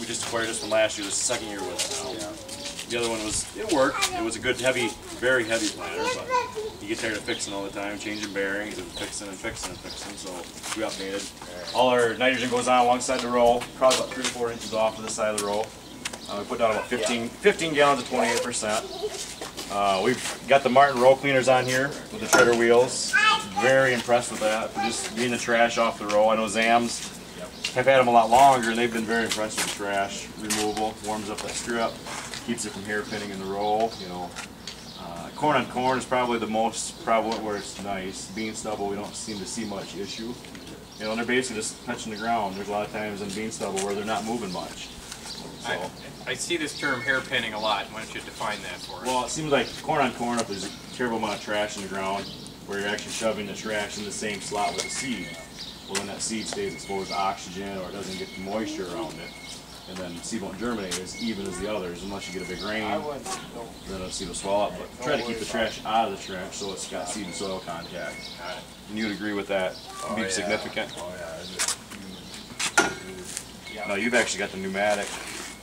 we just acquired this one last year. This is the second year with it now. Yeah. The other one it worked. It was a good, heavy, very heavy planter, but you get tired of fixing all the time, changing bearings and fixing and fixing and fixing. So we updated. All our nitrogen goes on alongside the row, probably about 3 or 4 inches off to the side of the row. We put down about 15 gallons of 28%. We've got the Martin row cleaners on here with the treader wheels. Very impressed with that for just getting the trash off the row. I know Zams have had them a lot longer, and they've been very impressed with the trash removal. Warms up that strip, keeps it from hairpinning in the roll. You know, corn on corn is probably the most prevalent where it's nice. Bean stubble, we don't seem to see much issue. You know, and they're basically just touching the ground. There's a lot of times in bean stubble where they're not moving much. So. I see this term hairpinning a lot. Why don't you define that for us? Well, it seems like corn on corn, if there's a terrible amount of trash in the ground, where you're actually shoving the trash in the same slot with the seed. Well, then that seed stays exposed to oxygen, or it doesn't get the moisture around it. And then the seed won't germinate as even as the others, unless you get a big rain, then the seed will swell up. But try to keep the trash out of the trench so it's got seed and soil contact. And you would agree with that being significant? Oh, yeah. No, you've actually got the pneumatic.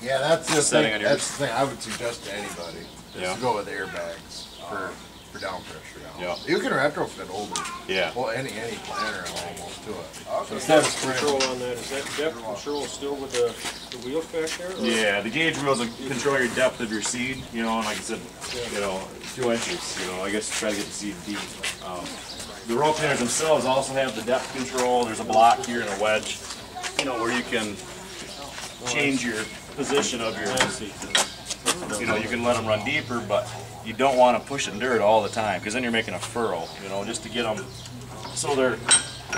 Yeah, that's the setting thing. on yours. That's the thing I would suggest to anybody. Is to go with airbags for down pressure. Yeah. You can retrofit older. Yeah. Well, any planter almost to it. So depth control on that, is that depth control still with the wheels back there? Or? Yeah, the gauge wheels will control your depth of your seed, you know, and like I said, you know, 2 inches, you know, I guess try to get the seed deep. The row cleaners themselves also have the depth control. There's a block here and a wedge, you know, where you can change your position of your, you know, you can let them run deeper, but you don't want to push it in dirt all the time, because then you're making a furrow, you know, just to get them so they're,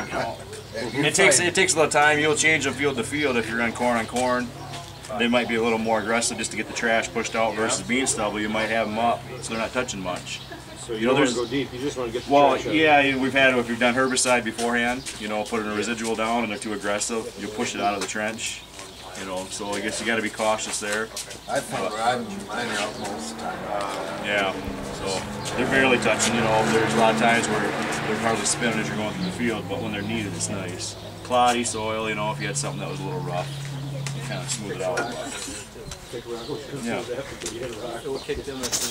you know, it takes a little time. You'll change them field to field if you're on corn. They might be a little more aggressive just to get the trash pushed out versus bean stubble. You might have them up so they're not touching much. So you don't want to go deep, you just want to get the trash out. Yeah, if you've done herbicide beforehand, you know, putting a residual down and they're too aggressive, you push it out of the trench. You know, so I guess you got to be cautious there. I think mine are out most of the time. Yeah, so they're barely touching. You know, there's a lot of times where they're hardly spinning as you're going through the field, but when they're needed, it's nice. Cloddy soil, you know, if you had something that was a little rough, you kind of smooth it out. Yeah. It'll kick them at the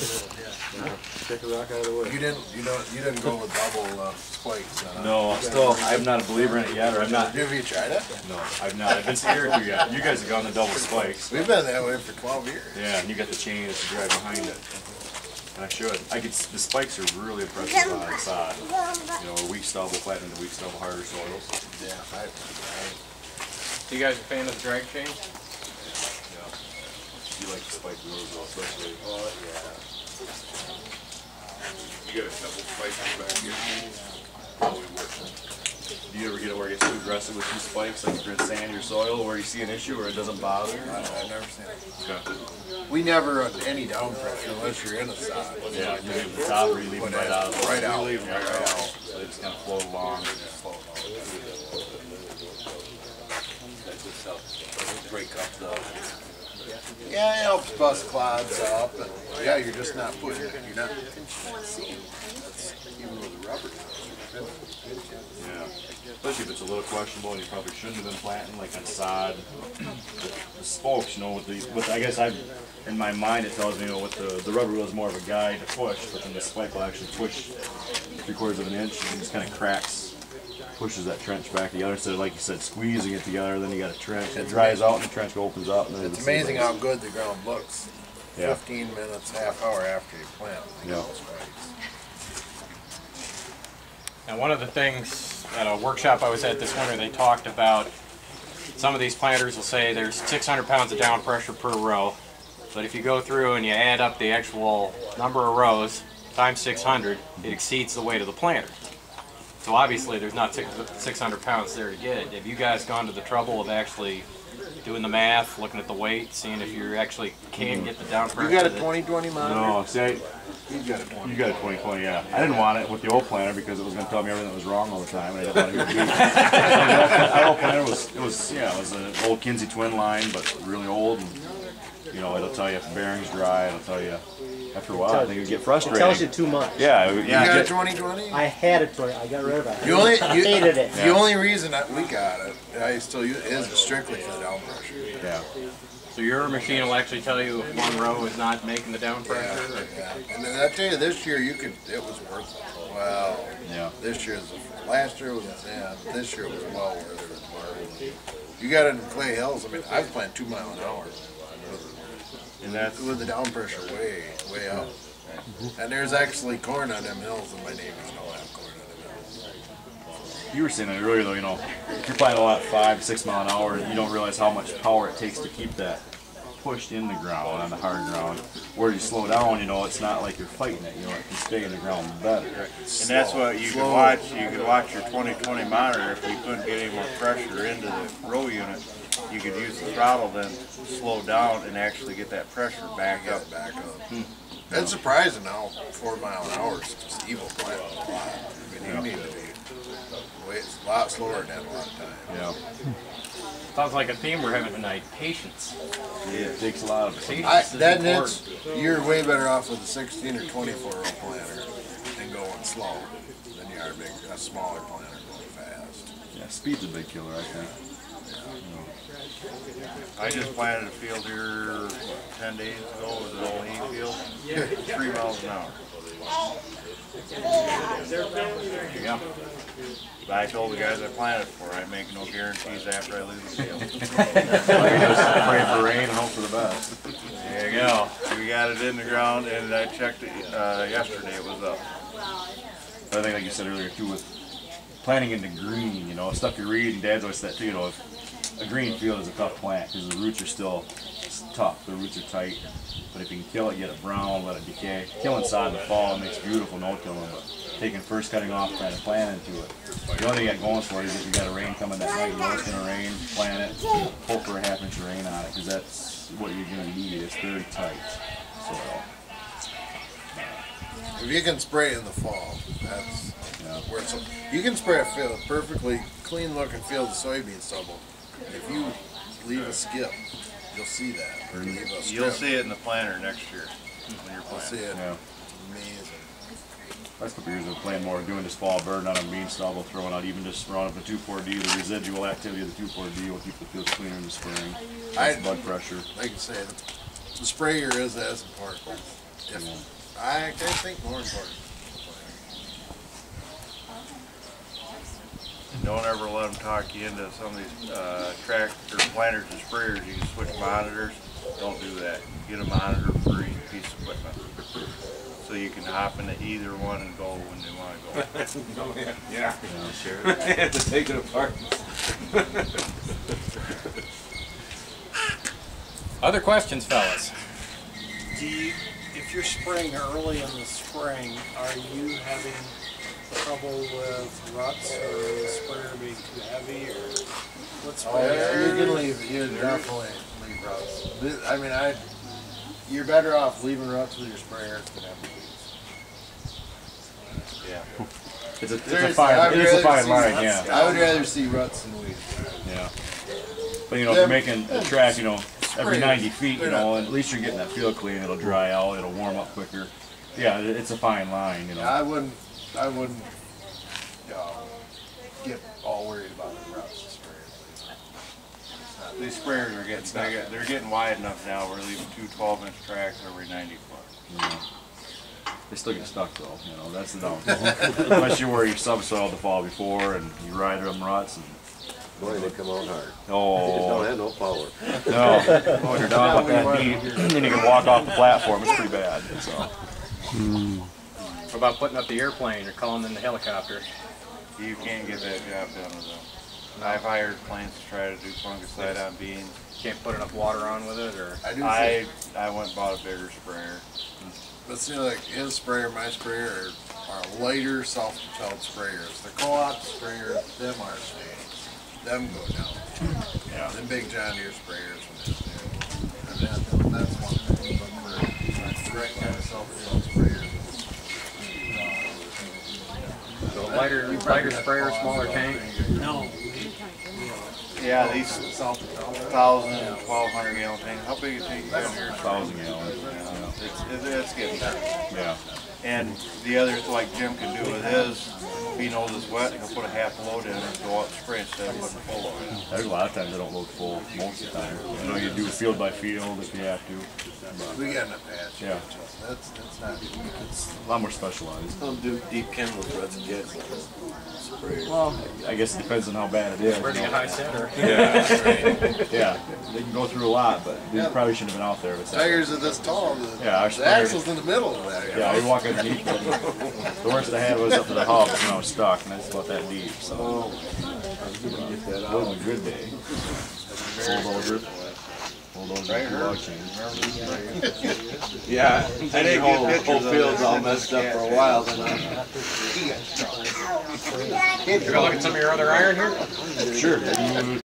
middle. Take a rock out of the way. You didn't go with double spikes. No, I'm not a believer in it yet, or I'm not. Have you tried it? No, I've not. I've been scared to yet. You guys have gone the double spikes. We've been that way for 12 years. Yeah, and you got the chain to drive behind it. And I should. The spikes are really impressive on the side. You know, weak stubble, flattened to weak stubble, harder soils. Yeah. You guys a fan of the drag chain? Yeah. You like the spike wheels, especially. Oh, yeah. You got a couple spikes back here. Probably worse. Do you ever get it where it gets too aggressive with 2 spikes, like you're in sand your soil, where you see an issue where it doesn't bother? I've never seen it. Okay. We never run any down pressure unless you're in a sod. Yeah, you leave the top or you leave them right out. Right out. You leave them right out. So they just kind of float along. That just helps break up the... Yeah, it helps bust clods up, and yeah, you're just not putting it. You're not seeing. That's even with the rubber. Yeah, especially if it's a little questionable and you probably shouldn't have been planting, like on sod. The spokes, you know, with I guess in my mind it tells me, you know, with the rubber wheel is more of a guide to push, but then the spike will actually push 3/4 of an inch and it just kind of cracks, pushes that trench back together instead of, like you said, squeezing it together. Then you got a trench. It dries out and the trench opens up. And then it's amazing how good the ground looks. Yeah. 15 minutes, half hour after you plant. Yeah. Now, one of the things at a workshop I was at this winter, they talked about some of these planters will say there's 600 pounds of down pressure per row, but if you go through and you add up the actual number of rows times 600, it exceeds the weight of the planter. So obviously there's not 600 pounds there to get. Have you guys gone to the trouble of actually doing the math, looking at the weight, seeing if you actually can get the down pressure? You got a 20/20 monitor? No, see, You got a 20. you got a 20/20, yeah. I didn't want it with the old planter because it was going to tell me everything that was wrong all the time, and I didn't want to hear it. The old planter was an old Kinsey twin line, but really old. And, you know, it'll tell you if the bearing's dry. It'll tell you after a while, I think it would get It frustrating. tells you too much. Yeah, You got a 2020? I had it for I got rid of it. You only, I hated it. The only reason that we got it, I still use, is strictly for the down pressure. Yeah. So your machine will actually tell you if one row is not making the down pressure? Or? Yeah. And then I tell you, this year it was worth it. Well, Yeah. this year's, last year was, this year was well worth it. You got it in Clay Hills, I mean, I was playing 2 mile an hour. And that's With the down pressure way up. And there's actually corn on them hills, and my neighbors don't have corn on them hills. You were saying that earlier, though, you know, if you're playing a lot 5, 6 mile an hour, you don't realize how much power it takes to keep that pushed in the ground, on the hard ground. Where you slow down, you know, it's not like you're fighting it, you know, it can stay in the ground better. And that's what you could watch. You could watch your 2020 monitor. If you couldn't get any more pressure into the row unit, you could use the throttle then slow down and actually get that pressure back up. It's surprising how 4 mile an hour is just evil playing a lot. I mean, you need to be a lot slower than that a lot of time. Yeah. Sounds like a theme we're having tonight. Patience. It takes a lot of Patience is important. You're way better off with a 16 or 24-row planter and going slow than you are a smaller planter going fast. Yeah, speed's a big killer, I think. I just planted a field here 10 days ago. It was an old hay field. 3 miles an hour. Yeah. But I told the guys I planted for, I make no guarantees after I lose the field. Pray for rain and hope for the best. There you go. We got it in the ground, and I checked it yesterday. It was up. I think, like you said earlier, too, with planting into green, you know, stuff you read, and Dad's always said too, you know, if a green field is a tough plant because the roots are still tough, the roots are tight. But if you can kill it, get it brown, let it decay. Killing sod in the fall makes beautiful no-killing, but taking first cutting off, trying to plant into it. The only thing you got going for it is if you got a rain coming that night, you know it's going to rain, plant it, hope for a ½ inch of rain on it, because that's what you're going to need. It's very tight soil. If you can spray it in the fall, that's Yeah. where it's. You can spray a field, perfectly clean-looking field of soybean stubble. If you leave a skip, you'll see that. Or leave a strip, You'll see it in the planter next year when you're you'll see planting. it. Yeah. Amazing. Last couple years I've playing more doing this fall burn on a bean stubble, throwing out even just throwing up the 2,4-D. The residual activity of the 2,4-D will keep the field cleaner in the spring. Less blood pressure. Like I say, the sprayer is as important. I think more important. Don't ever let them talk you into some of these tractor planters and sprayers. You can switch monitors. Don't do that. Get a monitor-free piece of equipment. So you can hop into either one and go when you want to go. Yeah, sure. Have to take it apart. Other questions, fellas? If you're spraying early in the spring, are you having trouble with ruts or the sprayer being too heavy, or what's You can leave. You definitely leave ruts. I mean, you're better off leaving ruts with your sprayer than having weeds. Yeah. It's a Seriously, fine, I'd it is a rather fine see line, ruts. yeah. I would rather see ruts than weeds. Yeah. But you know, if you're making a track, you know, every 90 feet, you know, at least you're getting that field clean. It'll dry out. It'll warm up quicker. Yeah, it's a fine line, you know. I wouldn't get all worried about the ruts. These sprayers are getting they're getting wide enough now. We're leaving 2 12-inch tracks every 90 foot. Yeah. They still get stuck though, you know, that's the downfall. Unless you wear your subsoil the fall before and you ride them ruts. And, Boy, they come out hard. oh. They just don't have no power. No. Oh, you're down about that deep, and you can walk off the platform. It's pretty bad. So. What about putting up the airplane or calling in the helicopter? You can't get that job done with them. I've hired planes to try to do fungicide on beans. Can't put enough water on with it, or I went and bought a bigger sprayer. But see, like his sprayer, my sprayer are lighter, self-propelled sprayers. The co-op sprayers, them are snakes. Them go down. Yeah. Them big John Deere sprayers from this new. And that's one thing. But for direct kind of self-propelled sprayers. so lighter sprayer, smaller tank? No. Yeah, these 1,000 and 1,200 gallon tanks. How big is it you got here? 1,000 gallons. It's getting there. Yeah. And the other, like Jim can do with his, if he knows it's wet, he'll put a half load in and go out and spray instead of putting a full load in. There's a lot of times I don't load full most of the time. You know, you do field by field if you have to. We got in the past. Yeah. That's not, It's a lot more specialized. I'll do deep chemicals, that's good. Spray. Well, I guess it depends on how bad it is. Pretty high center. Yeah. Yeah. They can go through a lot, but they probably shouldn't have been out there. But tires are this tall. Yeah, our The axle's in the middle of that. Yeah, you walk underneath it. The worst I had was up to the hub when I was stuck, and that's about that deep. So it was a good day. Hold over the log change. Yeah, I think whole field's all messed up for a while then. You gonna look at some of your other iron here? Sure.